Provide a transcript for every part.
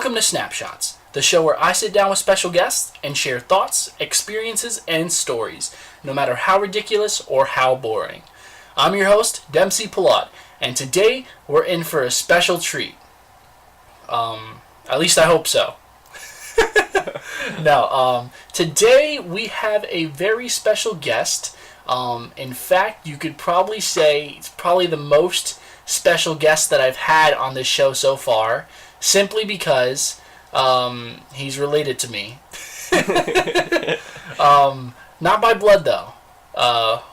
Welcome to Snapshots, the show where I sit down with special guests and share thoughts, experiences, and stories, no matter how ridiculous or how boring. I'm your host, Pillot, and today we're in for a special treat. At least I hope so. Today we have a very special guest. In fact, you could probably say it's probably the most special guest that I've had on this show so far, simply because he's related to me. Not by blood, though.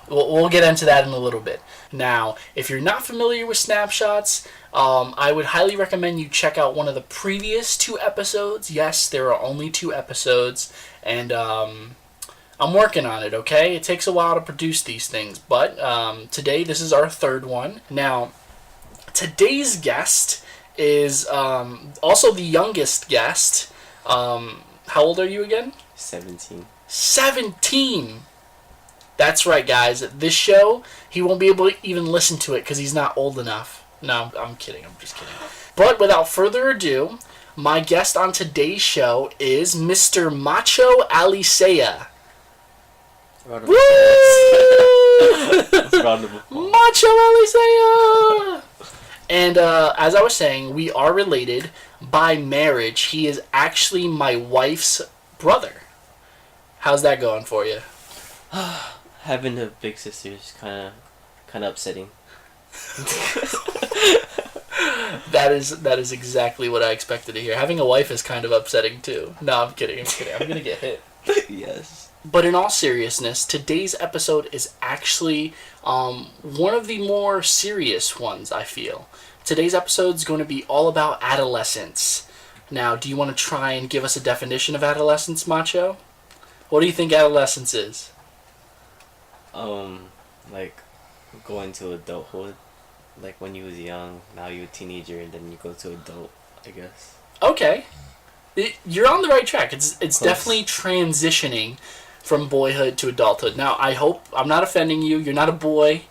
We'll get into that in a little bit. Now, if you're not familiar with Snapshots, I would highly recommend you check out one of the previous 2 episodes. Yes, there are only 2 episodes, and I'm working on it, okay? It takes a while to produce these things, but today this is our 3rd one. Now, today's guest is also the youngest guest. How old are you again? 17. 17! That's right, guys. This show, he won't be able to even listen to it because he's not old enough. No, I'm kidding. I'm just kidding. But without further ado, my guest on today's show is Mr. Macho Alicea. Woo! Macho Alicea! And as I was saying, we are related by marriage. He is actually my wife's brother. How's that going for you? Having a big sister is kind of upsetting. That is exactly what I expected to hear. Having a wife is kind of upsetting too. No, I'm kidding. I'm gonna get hit. Yes. But in all seriousness, today's episode is actually one of the more serious ones, I feel. Today's episode is going to be all about adolescence. Now, do you want to try and give us a definition of adolescence, Macho? What do you think adolescence is? Like going to adulthood. Like when you was young, now you're a teenager, and then you go to adult, I guess. Okay. You're on the right track. It's Close. definitely transitioning from boyhood to adulthood. Now, I hope I'm not offending you. You're not a boy.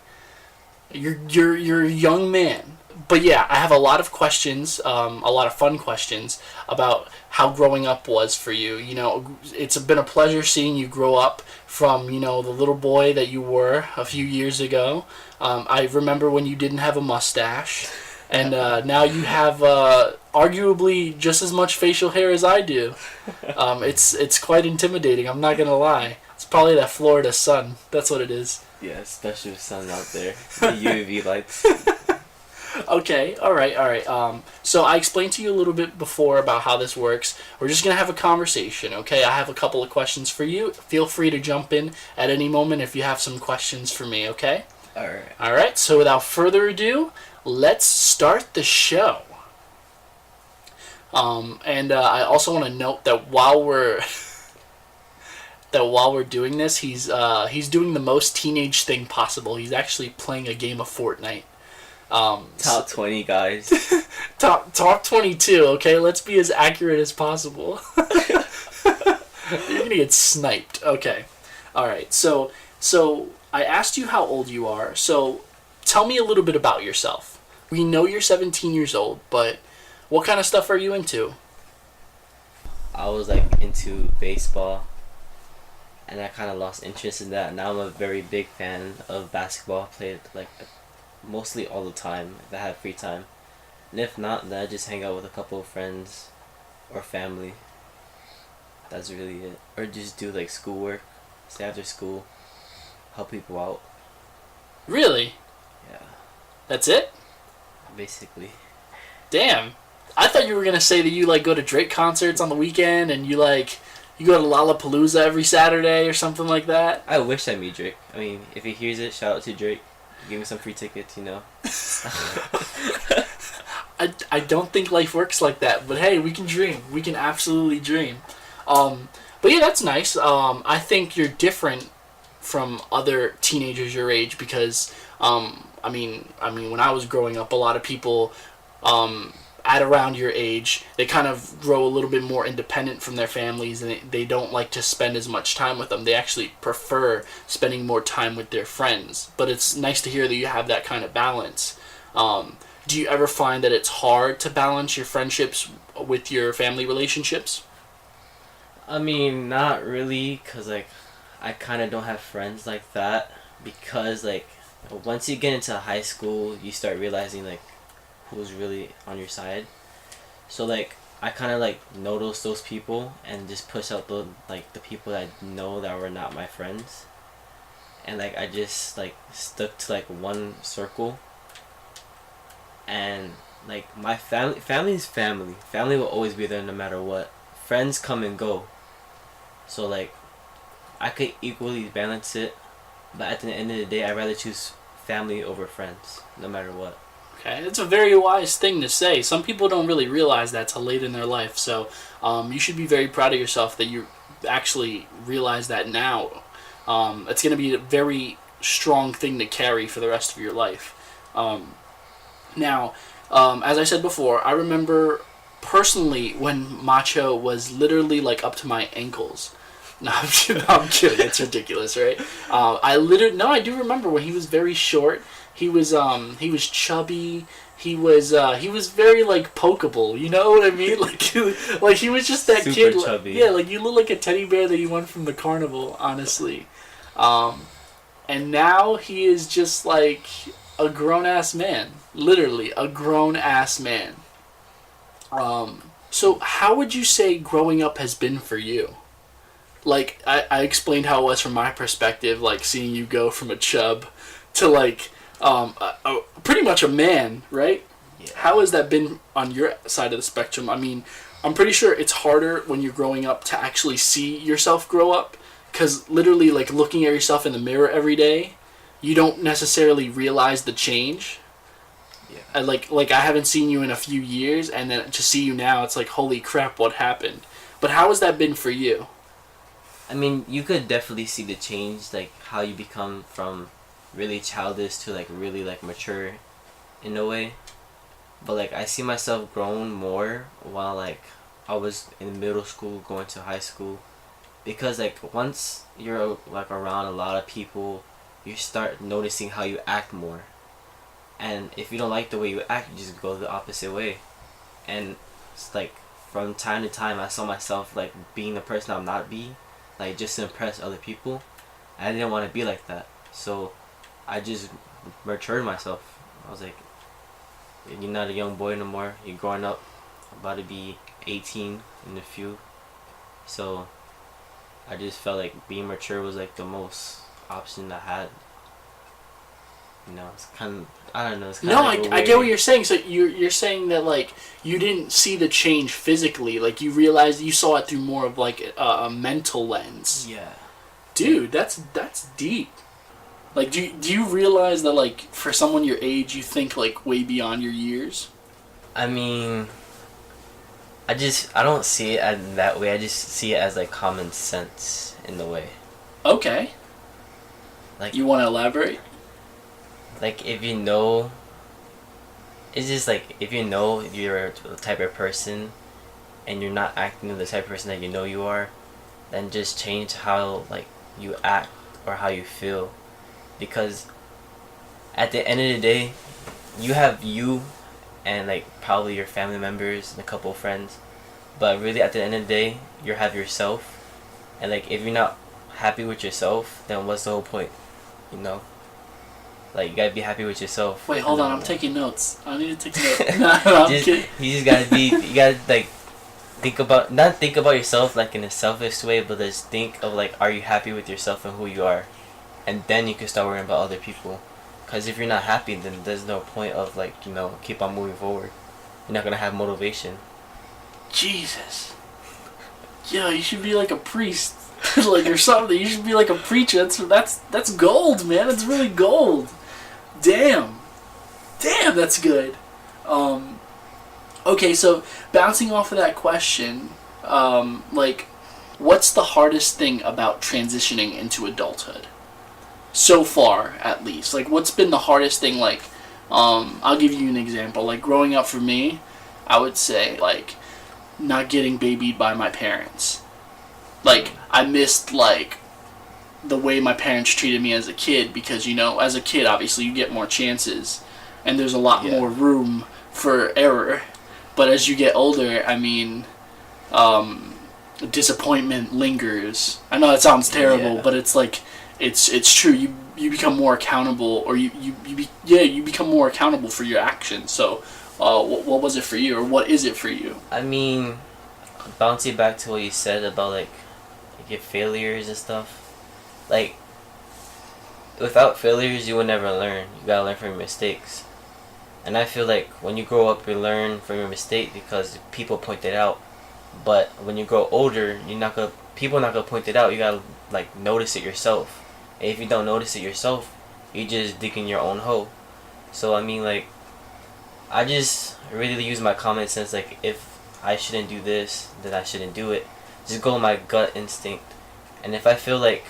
You're a young man. But yeah, I have a lot of questions, a lot of fun questions about how growing up was for you. You know, it's been a pleasure seeing you grow up from, you know, the little boy that you were a few years ago. I remember when you didn't have a mustache, and now you have arguably just as much facial hair as I do. It's quite intimidating, I'm not gonna lie. It's probably that Florida sun. That's what it is. Yeah, special sun out there. The UV lights. Okay, alright. So I explained to you a little bit before about how this works. We're just going to have a conversation, okay? I have a couple of questions for you. Feel free to jump in at any moment if you have some questions for me, okay? Alright, so without further ado, let's start the show. I also want to note that while we're doing this, he's doing the most teenage thing possible. He's actually playing a game of Fortnite. Top 20 guys. Top 22, okay? Let's be as accurate as possible. You're gonna get sniped. Okay. Alright, so I asked you how old you are, so tell me a little bit about yourself. We know you're 17 years old, but what kind of stuff are you into? I was like into baseball, and I kind of lost interest in that. Now I'm a very big fan of basketball. I play it like mostly all the time if I have free time, and if not, then I just hang out with a couple of friends or family. That's really it. Or just do like schoolwork, stay after school, help people out. Really? Yeah. That's it? Basically. Damn. I thought you were gonna say that you like go to Drake concerts on the weekend and you go to Lollapalooza every Saturday or something like that. I wish I meet Drake. I mean, if he hears it, shout out to Drake. Give me some free tickets, you know. I don't think life works like that, but hey, we can dream. We can absolutely dream. But yeah, that's nice. I think you're different from other teenagers your age because, I mean, when I was growing up, a lot of people, at around your age, they kind of grow a little bit more independent from their families, and they don't like to spend as much time with them. They actually prefer spending more time with their friends. But it's nice to hear that you have that kind of balance. do you ever find that it's hard to balance your friendships with your family relationships? I mean, not really, cause like, I kind of don't have friends like that because like, once you get into high school, you start realizing like, who's really on your side. So like, I kind of like notice those people and just push out the people that I know that were not my friends, and like I just like stuck to like one circle. And like my family is family. Family will always be there no matter what. Friends come and go. So like I could equally balance it, but at the end of the day, I'd rather choose family over friends, no matter what. Okay, it's a very wise thing to say. Some people don't really realize that till late in their life. So you should be very proud of yourself that you actually realize that now. It's going to be a very strong thing to carry for the rest of your life. Now, as I said before, I remember personally when Macho was literally like up to my ankles. No, I'm kidding. It's ridiculous, right? I do remember when he was very short. He was chubby. He was very like pokeable. You know what I mean? Like he was just that Super kid. chubby. Yeah, like you look like a teddy bear that you won from the carnival. Honestly, and now he is just like a grown ass man. Literally a grown ass man. So how would you say growing up has been for you? Like, I explained how it was from my perspective, like, seeing you go from a chub to, like, pretty much a man, right? Yeah. How has that been on your side of the spectrum? I mean, I'm pretty sure it's harder when you're growing up to actually see yourself grow up, because literally, like, looking at yourself in the mirror every day, you don't necessarily realize the change. Yeah. Like I haven't seen you in a few years, and then to see you now, it's like, holy crap, what happened? But how has that been for you? I mean, you could definitely see the change, like how you become from really childish to like really like mature in a way. But like I see myself grown more while like I was in middle school going to high school, because like once you're like around a lot of people, you start noticing how you act more. And if you don't like the way you act, you just go the opposite way. And it's like from time to time I saw myself like being the person I'm not being, like just to impress other people. I didn't want to be like that, so I just matured myself. I was like, you're not a young boy no more, you're growing up, about to be 18 in a few. So I just felt like being mature was like the most option I had. You know, it's kind of, I don't know, it's kind No, of like I get what you're saying. So you're saying that like you didn't see the change physically, like you realized you saw it through more of like a mental lens. Yeah. Dude, that's deep. Like, do you realize that like for someone your age, you think like way beyond your years? I mean, I don't see it as that way. I just see it as like common sense in the way. Okay. Like, You want to elaborate? like if you know, it's just like if you know you're the type of person and you're not acting the type of person that you know you are, then just change how like you act or how you feel. Because at the end of the day, you have you and like probably your family members and a couple of friends, but really at the end of the day, you have yourself. And like if you're not happy with yourself, then what's the whole point, you know? Like you gotta be happy with yourself. Wait, hold on. I'm taking notes. I need to take notes. No, I'm kidding. You just gotta be. You gotta like not think about yourself like in a selfish way, but just think of like, are you happy with yourself and who you are, and then you can start worrying about other people. Cause if you're not happy, then there's no point of like keep on moving forward. You're not gonna have motivation. Jesus. Yo, you should be like a priest, like or something. You should be like a preacher. That's gold, man. It's really gold. Damn, that's good. Okay, so bouncing off of that question, like, what's the hardest thing about transitioning into adulthood? So far, at least. Like, what's been the hardest thing? Like, I'll give you an example. Like, growing up for me, I would say, like, not getting babied by my parents. Like, I missed, like, the way my parents treated me as a kid, because, as a kid, obviously, you get more chances. and there's a lot more room for error. But as you get older, I mean, disappointment lingers. I know that sounds terrible, but it's like it's true. You become more accountable, or you become more accountable for your actions. So, what was it for you, or what is it for you? I mean, bouncing back to what you said about like your failures and stuff. Like, without failures, you will never learn. You gotta learn from your mistakes. And I feel like when you grow up, you learn from your mistake because people point it out. But when you grow older, people are not gonna point it out. You gotta like notice it yourself. And if you don't notice it yourself, you just dig in your own hole. So I mean, like, I just really use my common sense. Like, if I shouldn't do this, then I shouldn't do it. Just go with my gut instinct. And if I feel like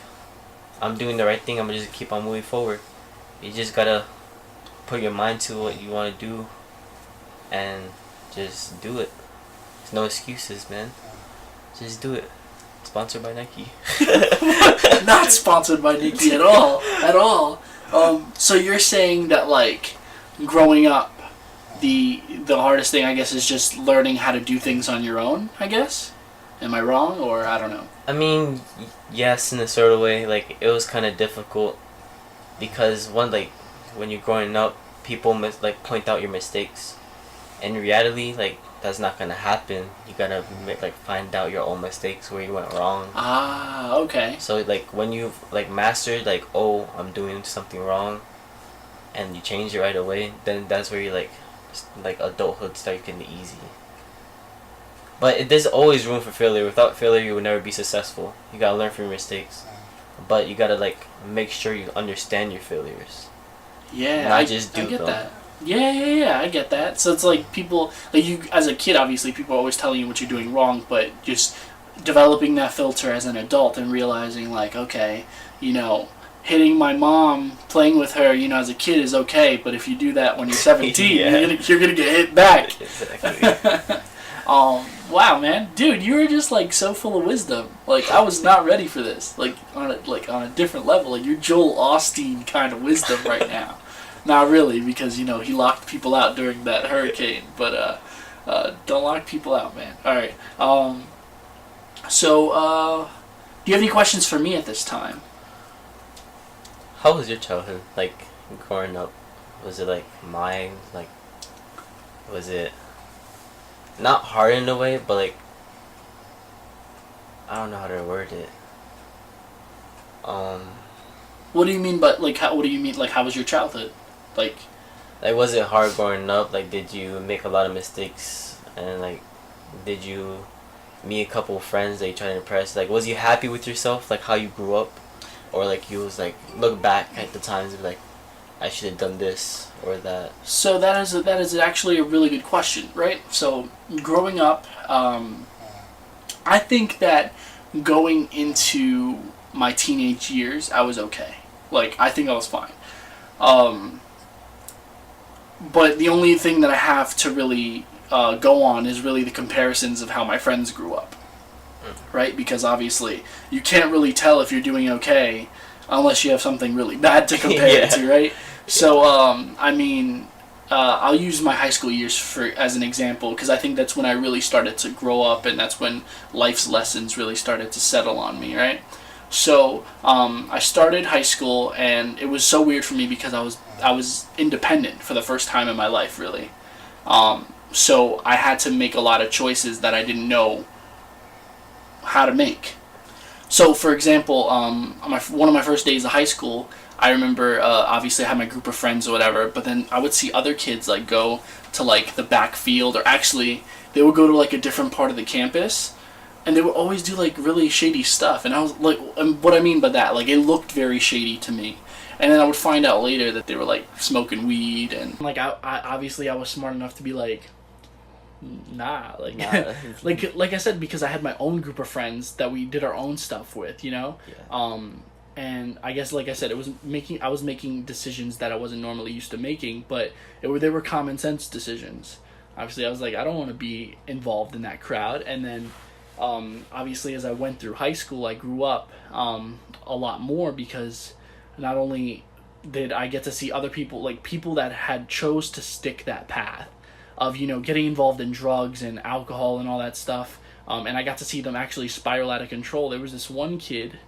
I'm doing the right thing, I'm gonna just keep on moving forward. You just gotta put your mind to what you want to do and just do it. There's no excuses, man. Just do it. Sponsored by Nike. Not sponsored by Nike at all. At all. So you're saying that, like, growing up, the hardest thing, I guess, is just learning how to do things on your own, I guess? Am I wrong, or I don't know? I mean, yes, in a sort of way. Like, it was kind of difficult because when you're growing up, people point out your mistakes. In reality, like, that's not gonna happen. You gotta find out your own mistakes, where you went wrong. Ah, okay. So like when you've mastered oh, I'm doing something wrong, and you change it right away, then that's where you adulthood starts getting easy. But there's always room for failure. Without failure, you will never be successful. You gotta learn from your mistakes, but you gotta make sure you understand your failures. Yeah, I get them. That. Yeah, I get that. So it's like people, like you, as a kid, obviously, people are always telling you what you're doing wrong, but just developing that filter as an adult and realizing, okay, hitting my mom, playing with her, as a kid is okay, but if you do that when you're 17, you're gonna get hit back. Exactly. Wow, man, dude, you were just so full of wisdom. I was not ready for this. On a different level. You're Joel Osteen kind of wisdom right now. Not really, because he locked people out during that hurricane. But don't lock people out, man. All right. So, do you have any questions for me at this time? How was your childhood? Growing up, was it mine? Was it not hard in a way, but I don't know how to word it. What do you mean? But what do you mean? How was your childhood? Was it hard growing up? Did you make a lot of mistakes? And did you meet a couple of friends that you tried to impress? Was you happy with yourself? How you grew up, or you was look back at the times and be I should have done this or that. So that is actually a really good question, right? So growing up, I think that going into my teenage years, I was okay. I think I was fine. But the only thing that I have to really go on is really the comparisons of how my friends grew up, right? Because obviously you can't really tell if you're doing okay unless you have something really bad to compare it to, right? So, I'll use my high school years as an example, because I think that's when I really started to grow up, and that's when life's lessons really started to settle on me, right? So, I started high school, and it was so weird for me because I was independent for the first time in my life, really. So I had to make a lot of choices that I didn't know how to make. So, for example, one of my first days of high school, I remember, obviously I had my group of friends or whatever, but then I would see other kids, go to, the back field, or actually, they would go to, a different part of the campus, and they would always do, really shady stuff, and I was, and what I mean by that, it looked very shady to me. And then I would find out later that they were, smoking weed, and, I obviously I was smart enough to be nah. Like I said, because I had my own group of friends that we did our own stuff with, Yeah. And I guess, like I said, I was making decisions that I wasn't normally used to making, but they were common sense decisions. Obviously, I was I don't want to be involved in that crowd. And then, obviously, as I went through high school, I grew up a lot more, because not only that I get to see other people, like people that had chose to stick that path of, you know, getting involved in drugs and alcohol and all that stuff. And I got to see them actually spiral out of control. There was this one kid,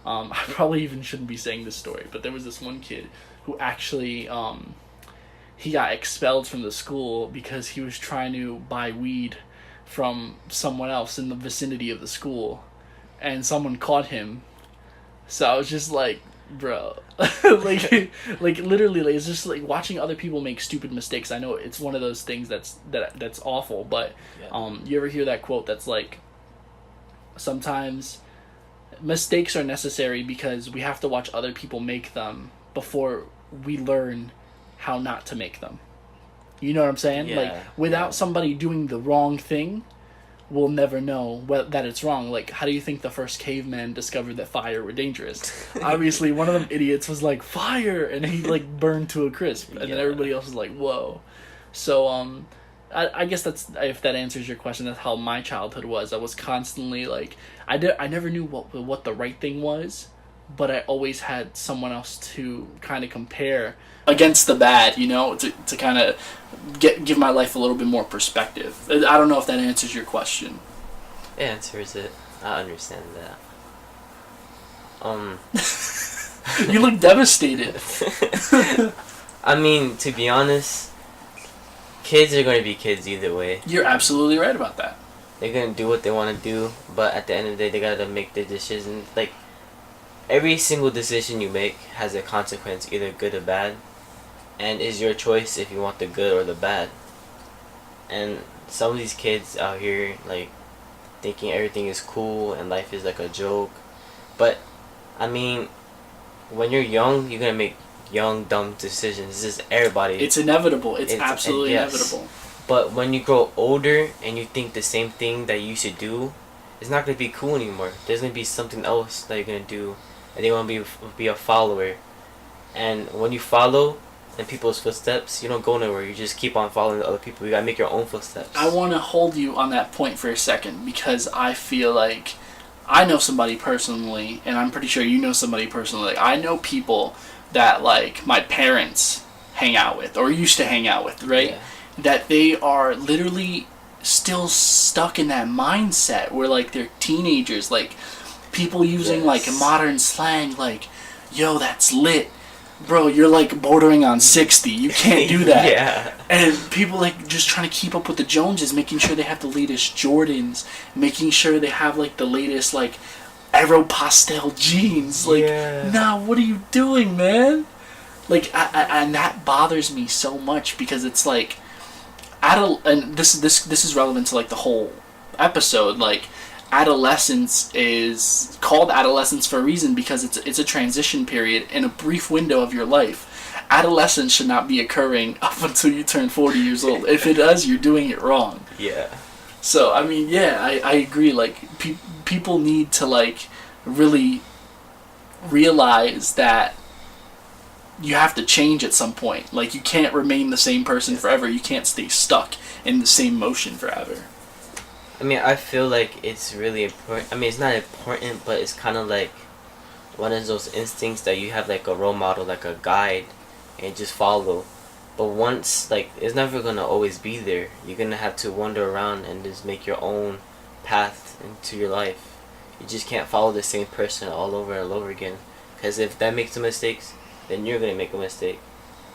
I probably even shouldn't be saying this story, but there was this one kid who actually, he got expelled from the school because he was trying to buy weed from someone else in the vicinity of the school, and someone caught him. So I was just like, bro, like literally, like, it's just like watching other people make stupid mistakes. I know it's one of those things that's awful, but you ever hear that quote that's like, sometimes mistakes are necessary because we have to watch other people make them before we learn how not to make them. You know what I'm saying? Yeah, like, without somebody doing the wrong thing, we'll never know that it's wrong. Like, how do you think the first caveman discovered that fire were dangerous? Obviously, one of them idiots was like, fire! And he, like, burned to a crisp. And then everybody else was like, whoa. So, I guess that's, if that answers your question, that's how my childhood was. I was constantly, like, I never knew what the right thing was, but I always had someone else to kind of compare against the bad, you know, to kind of give my life a little bit more perspective. I don't know if that answers your question. It answers it. I understand that. You look devastated. I mean, to be honest, kids are going to be kids either way. You're absolutely right about that. They're going to do what they want to do, but at the end of the day, they got to make their decisions. Like, every single decision you make has a consequence, either good or bad, and it's your choice if you want the good or the bad. And some of these kids out here, like, thinking everything is cool and life is like a joke. But, I mean, when you're young, you're going to make young, dumb decisions. It's just everybody. It's inevitable. It's absolutely inevitable. But when you grow older and you think the same thing that you should do, it's not going to be cool anymore. There's going to be something else that you're going to do, and they want to be a follower. And when you follow in people's footsteps, you don't go nowhere. You just keep on following the other people. You got to make your own footsteps. I want to hold you on that point for a second, because I feel like I know somebody personally, and I'm pretty sure you know somebody personally. Like, I know people that, like, my parents hang out with, or used to hang out with, right? Yeah. That they are literally still stuck in that mindset where, like, they're teenagers, like, people using, like, modern slang, like, yo, that's lit. Bro, you're, like, bordering on 60. You can't do that. Yeah. And people, like, just trying to keep up with the Joneses, making sure they have the latest Jordans, making sure they have, like, the latest, like, Aeropostale jeans. Like, nah, what are you doing, man? Like, and that bothers me so much, because it's, like, and this is relevant to, like, the whole episode. Like, adolescence is called adolescence for a reason, because it's a transition period in a brief window of your life. Adolescence should not be occurring up until you turn 40 years old. If it does, you're doing it wrong. Yeah. So, I mean, yeah, I agree. Like, people need to, like, really realize that you have to change at some point. Like, you can't remain the same person forever. You can't stay stuck in the same motion forever. I mean, I feel like it's really important. I mean, it's not important, but it's kind of like one of those instincts that you have, like, a role model, like a guide, and just follow. But once, like, it's never going to always be there. You're going to have to wander around and just make your own path into your life. You just can't follow the same person all over and over again. Because if that makes some mistakes, then you're going to make a mistake.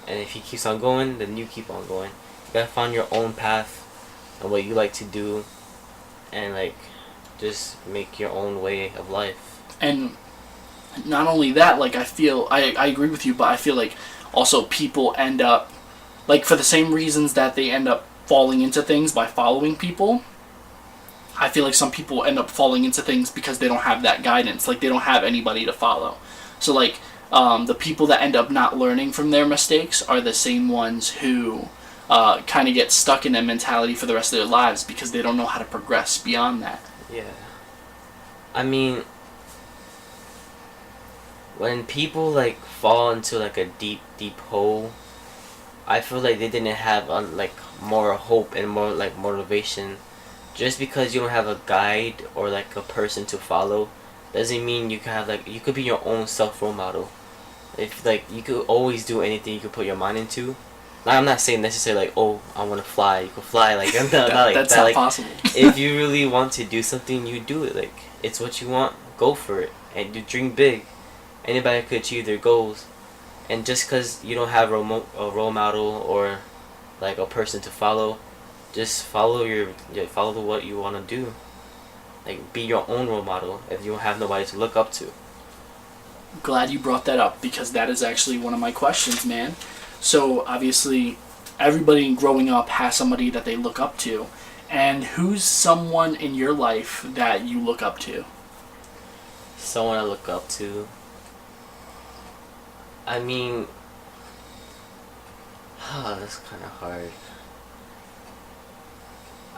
And if he keeps on going, then you keep on going. You got to find your own path and what you like to do, and, like, just make your own way of life. And not only that, like, I feel, I agree with you, but I feel like also people end up, like, for the same reasons that they end up falling into things by following people, I feel like some people end up falling into things because they don't have that guidance. Like, they don't have anybody to follow. So, like, the people that end up not learning from their mistakes are the same ones who kind of get stuck in that mentality for the rest of their lives, because they don't know how to progress beyond that. Yeah. I mean, when people, like, fall into, like, a deep, deep hole, I feel like they didn't have, like, more hope and more, like, motivation. Just because you don't have a guide or, like, a person to follow doesn't mean you can have, like, you could be your own self-role model. If like you could always do anything you could put your mind into. Like, I'm not saying necessarily like, oh, I want to fly. You can fly. Like not like that's that. not Like, possible. if you really want to do something, you do it. Like it's what you want. Go for it, and you dream big. Anybody could achieve their goals, and just because you don't have a role model or like a person to follow, just follow follow what you want to do. Like be your own role model if you don't have nobody to look up to. Glad you brought that up because that is actually one of my questions, man. So obviously, everybody growing up has somebody that they look up to, and who's someone in your life that you look up to? Someone I look up to. I mean, that's kind of hard.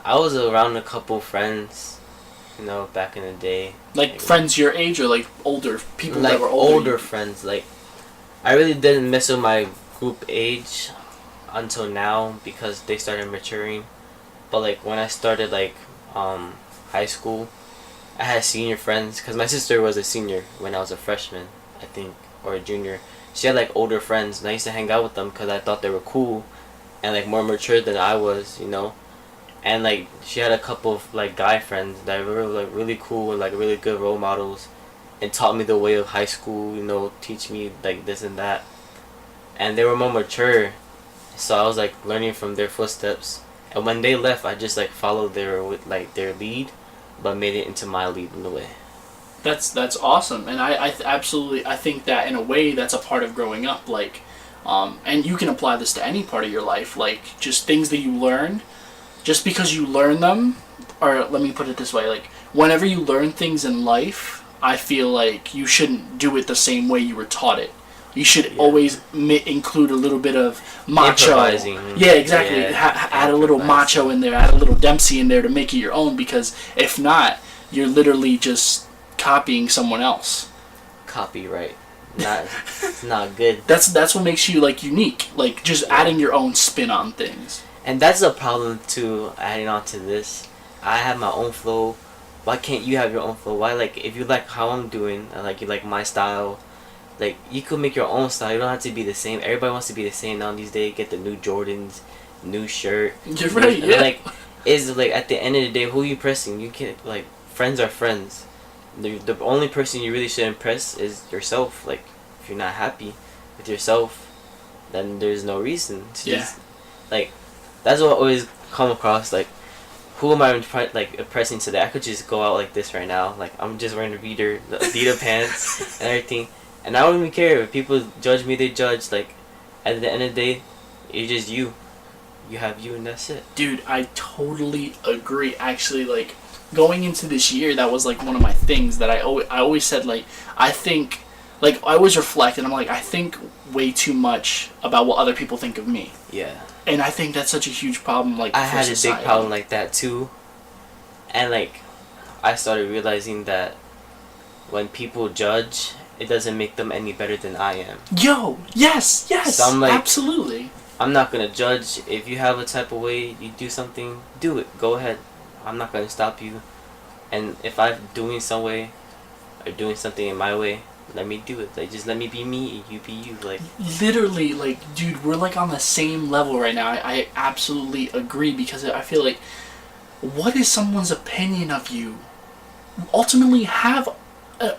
I was around a couple friends, back in the day. Like friends your age or like older people Like that were older? older friends. Like, I really didn't mess with my group age until now because they started maturing. But like when I started high school, I had senior friends because my sister was a senior when I was a freshman, I think, or a junior. She had like older friends, and I used to hang out with them because I thought they were cool and like more mature than I was. And like she had a couple of like guy friends that were like really cool and like really good role models, and taught me the way of high school. Teach me like this and that, and they were more mature, so I was like learning from their footsteps. And when they left, I just like followed their lead, but made it into my lead in a way. That's awesome, and I absolutely I think that in a way that's a part of growing up. Like, and you can apply this to any part of your life. Like just things that you learn, just because you learn them, or let me put it this way: like whenever you learn things in life, I feel like you shouldn't do it the same way you were taught it. You should always include a little bit of macho. Improvising. Yeah, exactly. Yeah, add a little macho in there, add a little Dempsey in there to make it your own, because if not, you're literally just copying someone else. Copyright. It's not good. That's what makes you like unique. Like just adding your own spin on things. And that's a problem too, adding on to this. I have my own flow. Why can't you have your own flow? Why, like, if you like how I'm doing, and like you like my style, like you could make your own style. You don't have to be the same. Everybody wants to be the same now these days. Get the new Jordans, new shirt. You're right, yeah. Like, is like at the end of the day, who are you impressing? You can't, like, friends are friends. The only person you really should impress is yourself. Like, if you're not happy with yourself, then there's no reason to just, like, that's what I always come across. Like, who am I impressing today? I could just go out like this right now. Like, I'm just wearing the Adidas pants and everything. And I don't even care if people judge me. They judge. Like, at the end of the day, you're just you. You have you, and that's it. Dude, I totally agree. Actually, like, going into this year, that was like one of my things that I always said, like, I think, like, I always reflect, and I'm like, I think way too much about what other people think of me. Yeah. And I think that's such a huge problem. Like, I for had society. a big problem like that too, and like, I started realizing that when people judge, it doesn't make them any better than I am. Yo, yes, So I'm like, absolutely. I'm not gonna judge. If you have a type of way you do something, do it. Go ahead. I'm not gonna stop you. And if I'm doing some way, or doing something in my way, let me do it. Like, just let me be me, you be you. Like, literally, like, dude, we're like on the same level right now. I absolutely agree, because I feel like, what is someone's opinion of you ultimately have?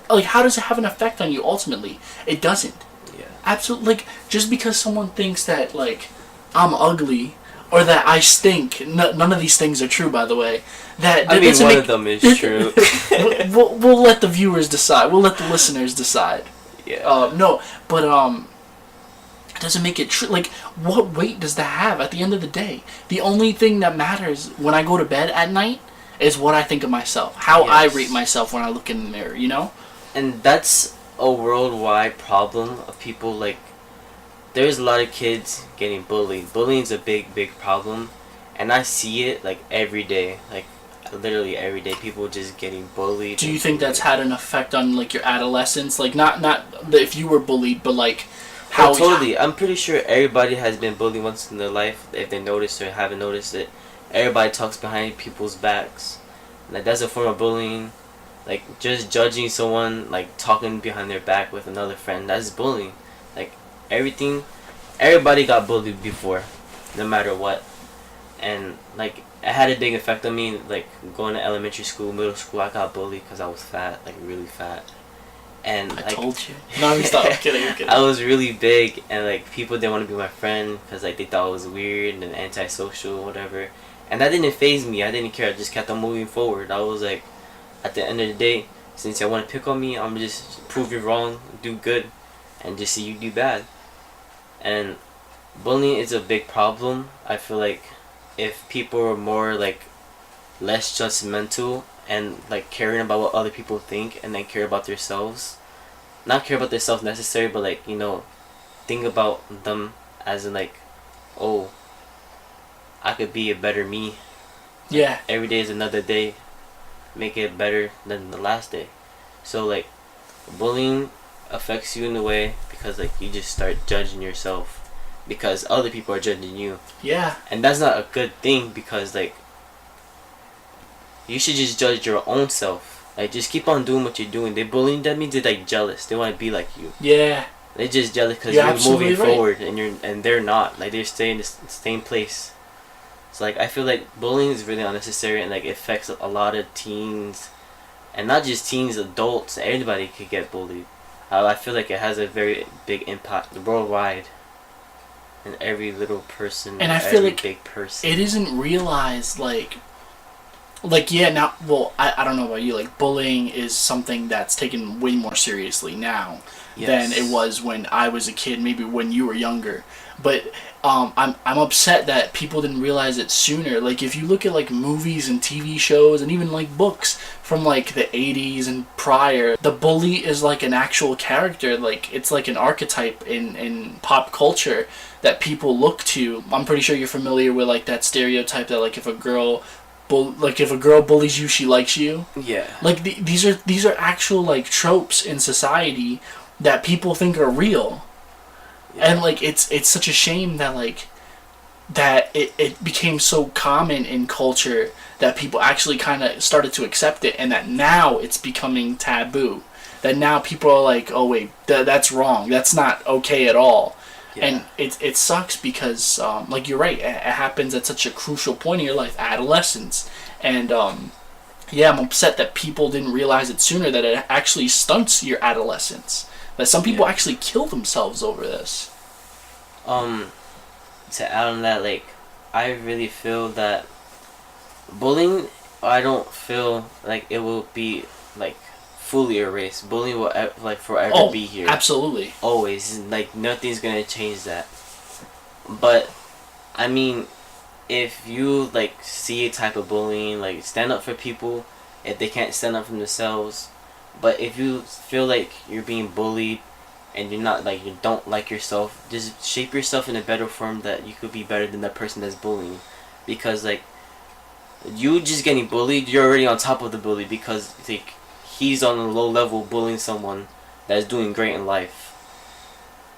Like, how does it have an effect on you ultimately? It doesn't. yeah. Absolutely. Like, just because someone thinks that, like, I'm ugly or that I stink. None of these things are true, by the way. That I mean, one of them is true. we'll let the viewers decide. We'll let the listeners decide. Yeah. No, but it doesn't make it true. Like, what weight does that have at the end of the day? The only thing that matters when I go to bed at night is what I think of myself, how I rate myself when I look in the mirror. You know. And that's a worldwide problem of people. Like, there's a lot of kids getting bullied. Bullying's a big, big problem, and I see it like every day. Like, literally every day, people just getting bullied. Do you think that's had an effect on, like, your adolescence? Like, not if you were bullied, but like how? Oh, totally. I'm pretty sure everybody has been bullied once in their life, if they noticed or haven't noticed it. Everybody talks behind people's backs. Like, that's a form of bullying. Like, just judging someone, like, talking behind their back with another friend, that's bullying. Like everything, everybody got bullied before, no matter what, and like it had a big effect on me. Like going to elementary school, middle school, I got bullied because I was fat, like really fat, and I like, told you. No, I'm stop. I'm kidding. I'm kidding. I was really big, and like people didn't want to be my friend because like they thought I was weird and antisocial, whatever. And that didn't phase me. I didn't care. I just kept on moving forward. I was like, at the end of the day, since you want to pick on me, I'm just prove you wrong, do good, and just see you do bad. And bullying is a big problem. I feel like if people were more like less judgmental and like caring about what other people think and then care about themselves, not care about themselves necessarily, but like, you know, think about them as in like, oh, I could be a better me. Yeah. Every day is another day. Make it better than the last day. So like bullying affects you in a way because like you just start judging yourself because other people are judging you. Yeah. And that's not a good thing because like you should just judge your own self. Like just keep on doing what you're doing. They bullying, that means they're like jealous. They want to be like you. Yeah. They're just jealous because You're you're absolutely moving right. forward and they're not. Like they're staying in the same place. So like I feel like bullying is really unnecessary and like it affects a lot of teens, and not just teens, adults. Everybody could get bullied. I feel like it has a very big impact worldwide, and every little person, And I feel every like big person. it isn't realized like yeah, now, well, I don't know about you, like bullying is something that's taken way more seriously now than it was when I was a kid, maybe when you were younger. But I'm upset that people didn't realize it sooner. Like if you look at like movies and TV shows and even like books from like the 80s and prior, the bully is like an actual character. Like it's like an archetype in pop culture that people look to. I'm pretty sure you're familiar with like that stereotype that like if a girl bullies you, she likes you. Yeah. Like these are actual like tropes in society that people think are real. Yeah. And like it's such a shame that like that it became so common in culture that people actually kind of started to accept it, and that now it's becoming taboo. That now people are like, oh wait, that's wrong. That's not okay at all. Yeah. And it sucks because like you're right, it happens at such a crucial point in your life, adolescence. And yeah, I'm upset that people didn't realize it sooner, that it actually stunts your adolescence. That some people actually kill themselves over this. To add on that, like, I really feel that bullying, I don't feel like it will be like fully erased. Bullying will like forever be here. Absolutely. Always. Like nothing's gonna change that. But I mean, if you like see a type of bullying, like stand up for people if they can't stand up for themselves. But if you feel like you're being bullied and you're not like, you don't like yourself, just shape yourself in a better form that you could be better than that person that's bullying. Because like you just getting bullied, you're already on top of the bully because like he's on a low level bullying someone that's doing great in life.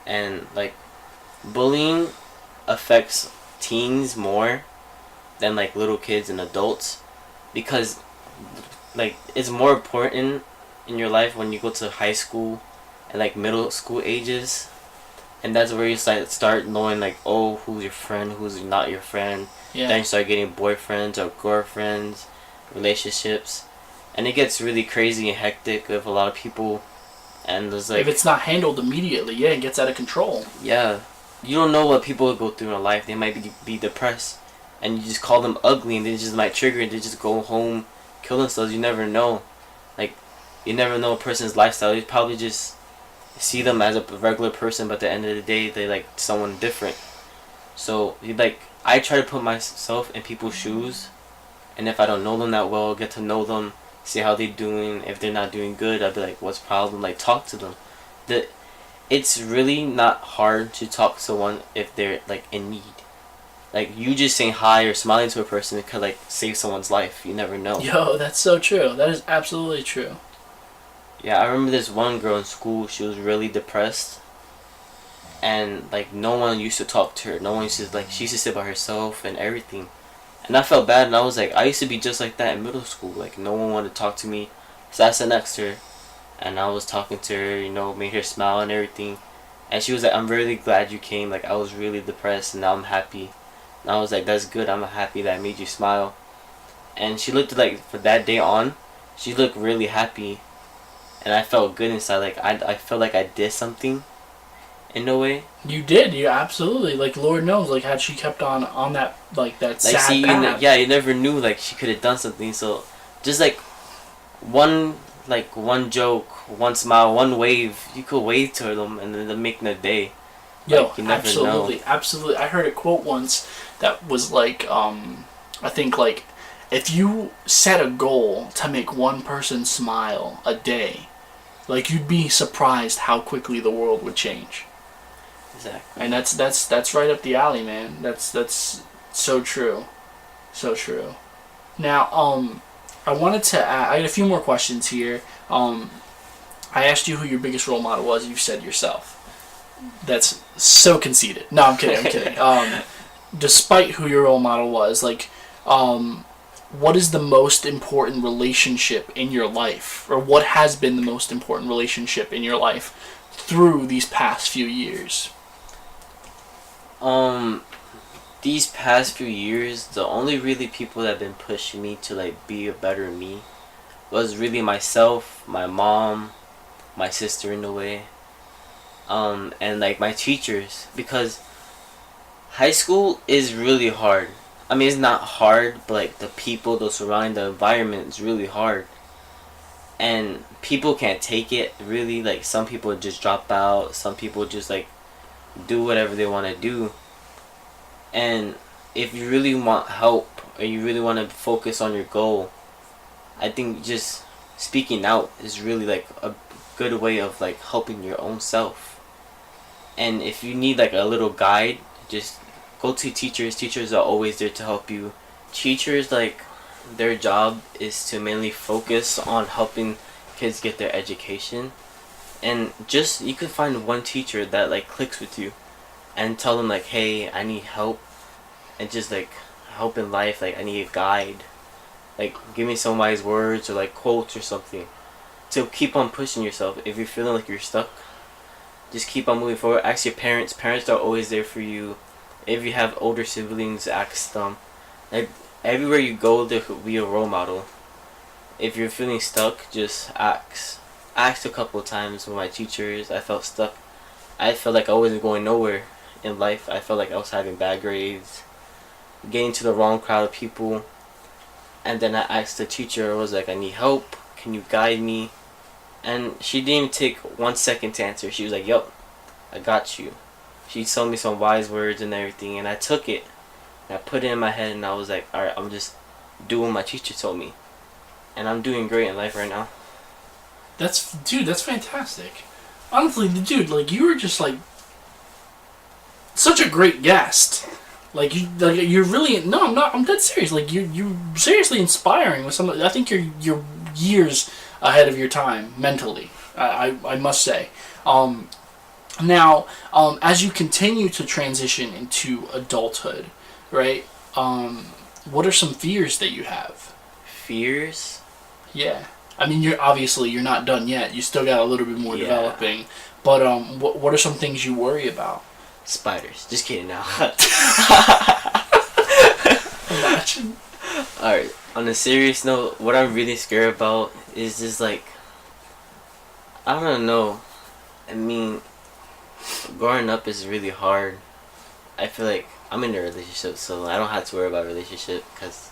And like bullying affects teens more than like little kids and adults, because like it's more important in your life when you go to high school and like middle school ages, and that's where you start knowing like, oh, who's your friend, who's not your friend. Yeah. Then you start getting boyfriends or girlfriends, relationships, and it gets really crazy and hectic with a lot of people. And there's like, if it's not handled immediately, it gets out of control. Yeah, you don't know what people go through in life. They might be depressed, and you just call them ugly, and they just might trigger and they just go home, kill themselves. You never know. Like, you never know a person's lifestyle. You probably just see them as a regular person, but at the end of the day, they like someone different. So you like, I try to put myself in people's shoes, and if I don't know them that well, get to know them, see how they're doing. If they're not doing good, I'd be like, what's the problem? Like, talk to them. It's really not hard to talk to someone if they're like in need. Like, you just saying hi or smiling to a person could like save someone's life. You never know. Yo, that's so true. That is absolutely true. Yeah, I remember this one girl in school. She was really depressed, and like no one used to talk to her. No one used to like. She used to sit by herself and everything. And I felt bad, and I was like, I used to be just like that in middle school. Like, no one wanted to talk to me. So I sat next to her, and I was talking to her, you know, made her smile and everything. And she was like, I'm really glad you came. Like, I was really depressed, and now I'm happy. And I was like, that's good. I'm happy that I made you smile. And she looked like, for that day on, she looked really happy. And I felt good inside. Like, I felt like I did something in a way. You did. You absolutely. Like, Lord knows, like, had she kept on that, like, that Like, sad see, path. you never knew, like, she could have done something. So, just, like, one joke, one smile, one wave, you could wave to them and then make their day. Yo, like, you never absolutely, know. absolutely. I heard a quote once that was like, I think, like, if you set a goal to make one person smile a day, like, you'd be surprised how quickly the world would change. Exactly. And that's right up the alley, man. That's so true, so true. Now, I wanted to I had a few more questions here. I asked you who your biggest role model was. You said yourself. That's so conceited. No, I'm kidding. I'm kidding. Despite who your role model was, like, what is the most important relationship in your life, or what has been the most important relationship in your life through these past few years? These past few years, the only really people that have been pushing me to, like, be a better me was really myself, my mom, my sister in a way, and, like, my teachers, because high school is really hard. I mean, it's not hard, but, like, the people, the surrounding, the environment is really hard. And people can't take it, really. Like, some people just drop out, some people just, like, do whatever they want to do. And if you really want help, or you really want to focus on your goal, I think just speaking out is really, like, a good way of, like, helping your own self. And if you need, like, a little guide, just go to teachers. Teachers are always there to help you. Teachers, like, their job is to mainly focus on helping kids get their education. And just, you could find one teacher that, like, clicks with you and tell them, like, hey, I need help, and just, like, help in life, like, I need a guide, like, give me some wise words or, like, quotes or something to keep on pushing yourself. If you're feeling like you're stuck, just keep on moving forward. Ask your parents. Parents are always there for you. If you have older siblings, ask them. Like, everywhere you go, there could be a role model. If you're feeling stuck, just ask. Asked a couple of times with my teachers. I felt stuck. I felt like I wasn't going nowhere in life. I felt like I was having bad grades, getting to the wrong crowd of people. And then I asked the teacher, I was like, I need help. Can you guide me? And she didn't even take 1 second to answer. She was like, yup, I got you. She told me some wise words and everything, and I took it. And I put it in my head, and I was like, alright, I'm just doing what my teacher told me. And I'm doing great in life right now. Dude, that's fantastic. Honestly, dude, like, you were just, like, such a great guest. Like, you're really, no, I'm dead serious. Like, you're seriously inspiring with some, I think you're years ahead of your time, mentally, I must say. Now, as you continue to transition into adulthood, right, what are some fears that you have? Fears? Yeah. I mean, you're not done yet. You still got a little bit more developing. But what are some things you worry about? Spiders. Just kidding now. Imagine. Alright, on a serious note, what I'm really scared about is just, like, I don't know. I mean, growing up is really hard. I feel like I'm in a relationship, so I don't have to worry about a relationship because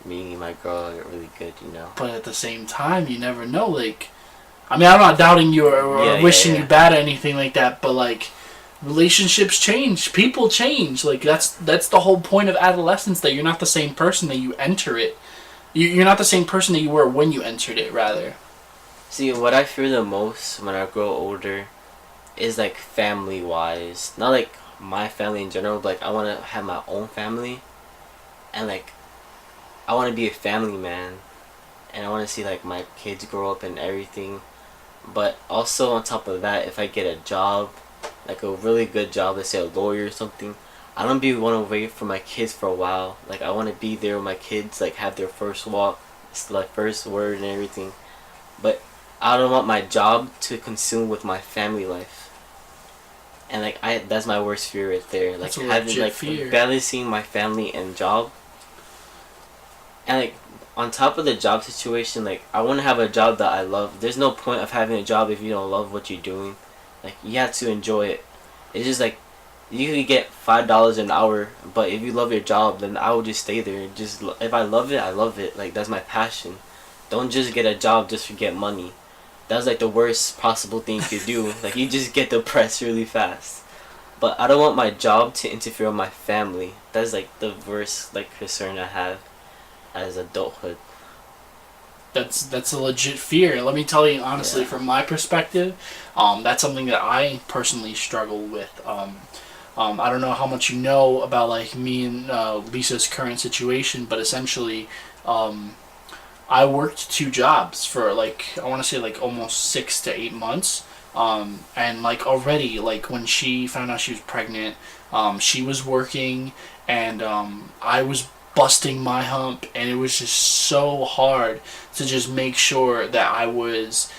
me and my girl are really good, you know. But at the same time, you never know. Like, I mean, I'm not doubting you or wishing you bad or anything like that, but, like, relationships change, people change. Like, that's the whole point of adolescence, that you're not the same person that you enter it. You're not the same person that you were when you entered it, rather. See, what I fear the most when I grow older is, like, family-wise. Not, like, my family in general, but, like, I want to have my own family. And, like, I want to be a family man. And I want to see, like, my kids grow up and everything. But also, on top of that, if I get a job, like a really good job, let's say a lawyer or something, I don't want to wait for my kids for a while. Like, I want to be there with my kids, like, have their first walk, like, first word and everything. But I don't want my job to consume with my family life. And like that's my worst fear right there. Like That's a having legit like fear. balancing my family and job. And like on top of the job situation, like I want to have a job that I love. There's no point of having a job if you don't love what you're doing. Like you have to enjoy it. It's just like you can get $5 an hour, but if you love your job, then I will just stay there. Just if I love it, I love it. Like that's my passion. Don't just get a job just to get money. That's like the worst possible thing you could do. Like you just get depressed really fast. But I don't want my job to interfere with my family. That's like the worst like concern I have as adulthood. That's a legit fear. Let me tell you honestly, Yeah. from my perspective, that's something that I personally struggle with. I don't know how much you know about like me and Lisa's current situation, but essentially, I worked 2 jobs for like I want to say like almost 6 to 8 months. And like already like when she found out she was pregnant, she was working and I was busting my hump, and it was just so hard to just make sure that I was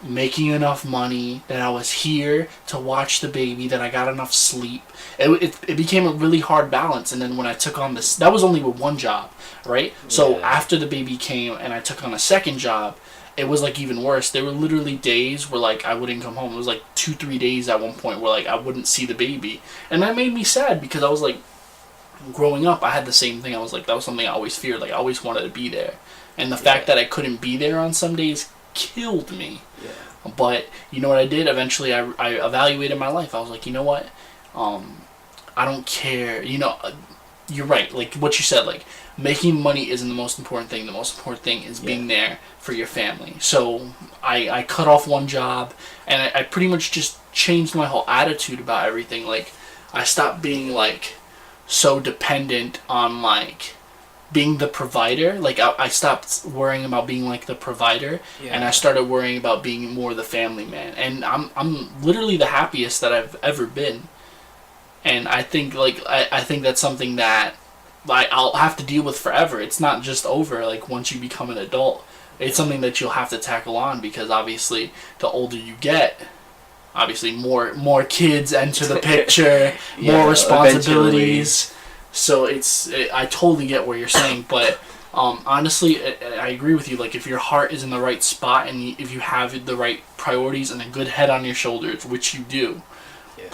making enough money, that I was here to watch the baby, that I got enough sleep. It became a really hard balance. And then when I took on this, that was only with 1 job, right? So Yeah. after the baby came and I took on a second job, it was like even worse. There were literally days where like I wouldn't come home. It was like 2-3 days at one point where like I wouldn't see the baby, and that made me sad because I was like, growing up I had the same thing. I was like, that was something I always feared. Like I always wanted to be there, and the fact that I couldn't be there on some days killed me. Yeah. But you know what I did? Eventually I evaluated my life. I was like, you know what? I don't care. You know, you're right. Like what you said, like making money isn't the most important thing. The most important thing is being there for your family. So I cut off 1 job, and I pretty much just changed my whole attitude about everything. Like I stopped being like so dependent on like being the provider. Like I stopped worrying about being like the provider, and I started worrying about being more the family man. And I'm literally the happiest that I've ever been. And I think like I think that's something that like I'll have to deal with forever. It's not just over like once you become an adult. It's something that you'll have to tackle on, because obviously the older you get, obviously more kids enter the picture, more responsibilities. So I totally get what you're saying, but honestly, I agree with you. Like if your heart is in the right spot, and if you have the right priorities and a good head on your shoulders, which you do,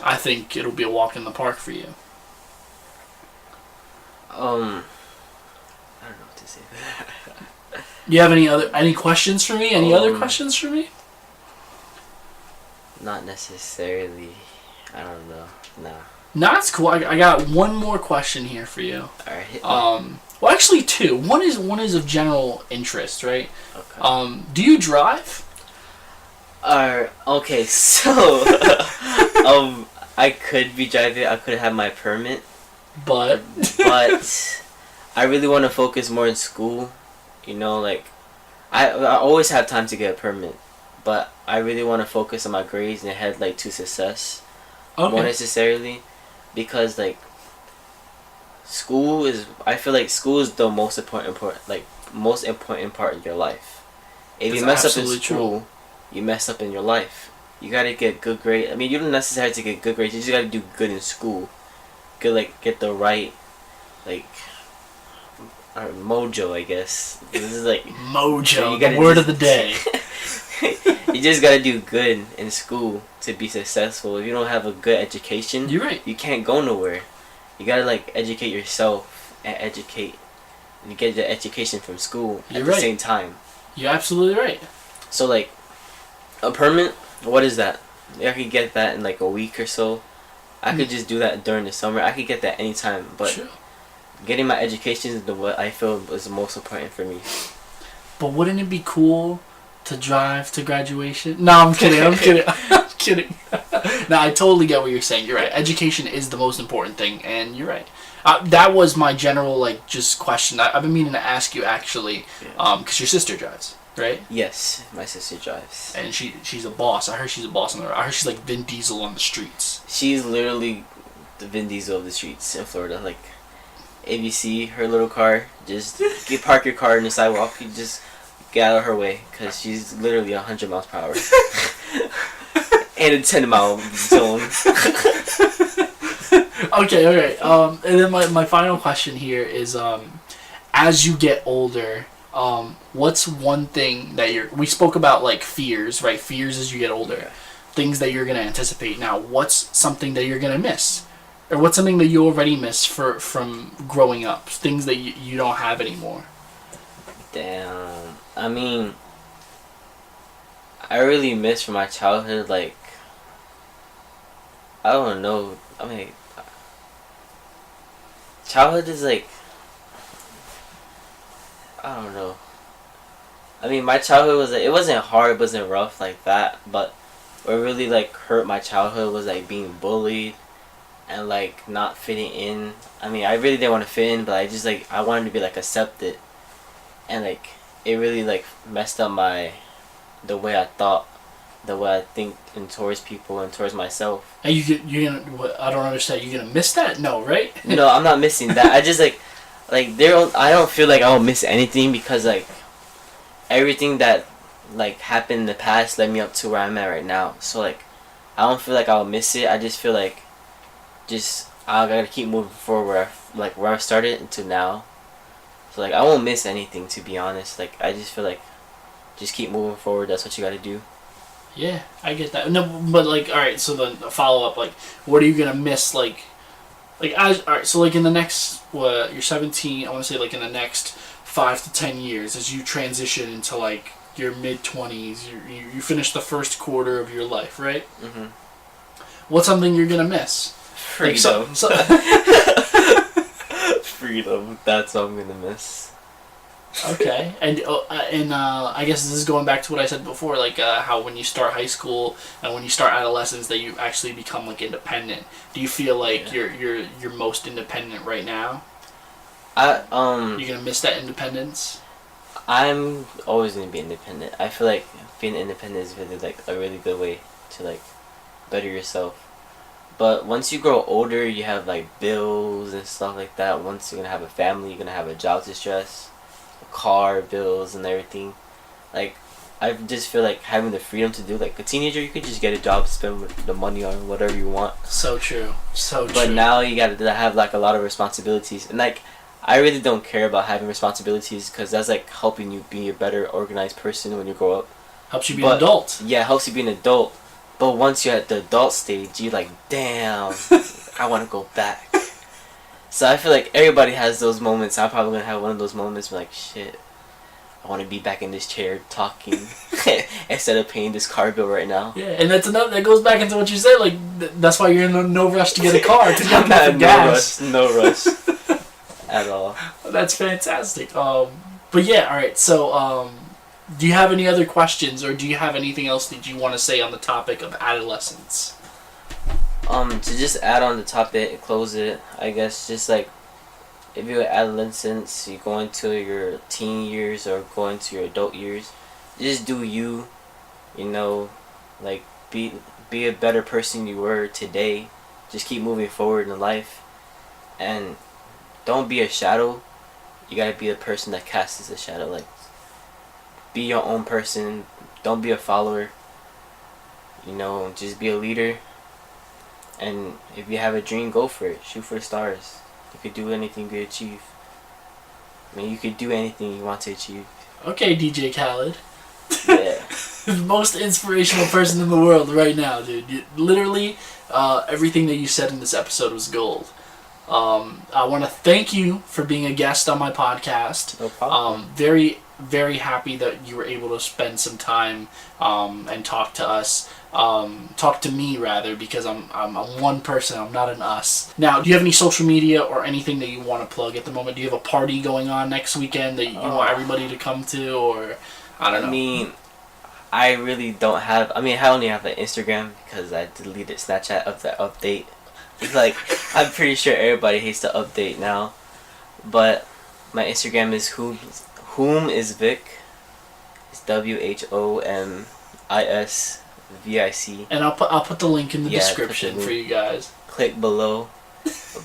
I think it'll be a walk in the park for you. I don't know what to say. You have any questions for me? Any other questions for me? Not necessarily. I don't know. Nah. No, that's cool. I got one more question here for you. Alright. Well, actually 2. One is of general interest, right? Okay. Do you drive? Okay, so I could be driving. I could have my permit, But I really want to focus more in school. You know, like I always have time to get a permit, but I really want to focus on my grades and head like to success more necessarily, because like I feel like school is the most important part of your life. If you mess up in school, you mess up in your life. You gotta get good grades. I mean, you don't necessarily have to get good grades. You just gotta do good in school. Get the right, like, mojo, I guess. This is like mojo, the word of the day. You just gotta do good in school to be successful. If you don't have a good education, you're right. You can't go nowhere. You gotta like educate yourself and you get the education from school at the same time. You're absolutely right. So like a permit, what is that? I could get that in like a week or so. I could just do that during the summer. I could get that anytime, but getting my education is what I feel is the most important for me. But wouldn't it be cool to drive to graduation? No, I'm kidding. I'm kidding. No, I totally get what you're saying. You're right. Education is the most important thing, and you're right. That was my general like just question. I've been meaning to ask you actually, because your sister drives, right? Yes, my sister drives, and she's a boss. I heard she's a boss on the road. I heard she's like Vin Diesel on the streets. She's literally the Vin Diesel of the streets in Florida. Like, if you see her little car, just park your car in the sidewalk. You just get out of her way, because she's literally 100 miles per hour. And a 10-mile zone. Okay. And then my final question here is, as you get older, what's one thing that we spoke about, like fears, right? Fears as you get older, things that you're gonna anticipate. Now, what's something that you're gonna miss, or what's something that you already miss from growing up? Things that you don't have anymore. Damn. I mean, I really miss from my childhood, like, I don't know. I mean, childhood is like, I don't know. I mean, my childhood was, like, it wasn't hard, it wasn't rough like that, but what really, like, hurt my childhood was, like, being bullied and, like, not fitting in. I mean, I really didn't want to fit in, but I just, like, I wanted to be, like, accepted. And, like, it really, like, messed up the way I thought, the way I think and towards people and towards myself. And you're gonna, I don't understand. You're gonna miss that? No, right? No, I'm not missing that. I just, like, I don't feel like I'll miss anything because, like, everything that, like, happened in the past led me up to where I'm at right now. So, like, I don't feel like I'll miss it. I just feel like I gotta keep moving forward where I started until now. So, like, I won't miss anything, to be honest. Like, I just feel like just keep moving forward. That's what you gotta do. Yeah, I get that. No, but, like, all right. So then, follow up. Like, what are you gonna miss? Like, all right. So, like, in the next, you're 17. I want to say, like, in the next 5 to 10 years, as you transition into, like, your mid-20s, you finish the first quarter of your life, right? Mm-hmm. What's something you're gonna miss? Freedom. Like, Freedom. That's what I'm gonna miss. Okay, and I guess this is going back to what I said before, like how when you start high school and when you start adolescence, that you actually become, like, independent. Do you feel like you're most independent right now? You're gonna miss that independence? I'm always gonna be independent. I feel like being independent is really, like, a really good way to, like, better yourself. But once you grow older, you have, like, bills and stuff like that. Once you're gonna have a family, you're gonna have a job to stress, car bills and everything. Like, I just feel like having the freedom to do, like, a teenager, you could just get a job, spend the money on whatever you want. So true. But now you gotta have, like, a lot of responsibilities, and, like, I really don't care about having responsibilities because that's, like, helping you be a better organized person when you grow up. Helps you be an adult. Yeah, it helps you be an adult. But once you're at the adult stage, you're like, damn, I want to go back. So I feel like everybody has those moments. I'm probably gonna have one of those moments where, like, shit, I want to be back in this chair talking instead of paying this car bill right now. Yeah, and that goes back into what you said. Like, that's why you're in no rush to get a car, because you I'm have not gas. No rush at all. That's fantastic. But yeah, all right. So, do you have any other questions, or do you have anything else that you want to say on the topic of adolescence? To just add on the topic and close it, I guess, just, like, if you're adolescence, you go into your teen years or go into your adult years, just do you, like, be a better person you were today. Just keep moving forward in life, and don't be a shadow. You gotta be the person that casts a shadow. Like, be your own person. Don't be a follower. Just be a leader. And if you have a dream, go for it. Shoot for the stars. You could do anything you could achieve. I mean, you could do anything you want to achieve. Okay, DJ Khaled. Yeah. Most inspirational person in the world right now, dude. Literally, everything that you said in this episode was gold. I want to thank you for being a guest on my podcast. No problem. Very, very happy that you were able to spend some time and talk to us. Talk to me, rather, because I'm one person. I'm not an us. Now, do you have any social media or anything that you want to plug at the moment? Do you have a party going on next weekend that you want everybody to come to, or I don't know? I mean, I really don't have. I mean, I only have an Instagram because I deleted Snapchat of the update. Like, I'm pretty sure everybody hates the update now, but my Instagram is whom is Vic. It's WHOMISVIC. And I'll put the link in the description for you guys. Click below.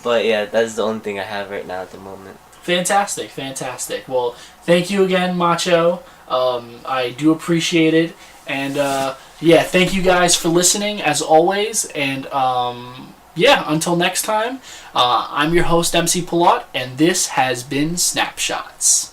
But yeah, that's the only thing I have right now at the moment. Fantastic. Well, thank you again, Macho. I do appreciate it, and Yeah, thank you guys for listening as always, and yeah, until next time, I'm your host MC Pillot, and this has been Snapshots.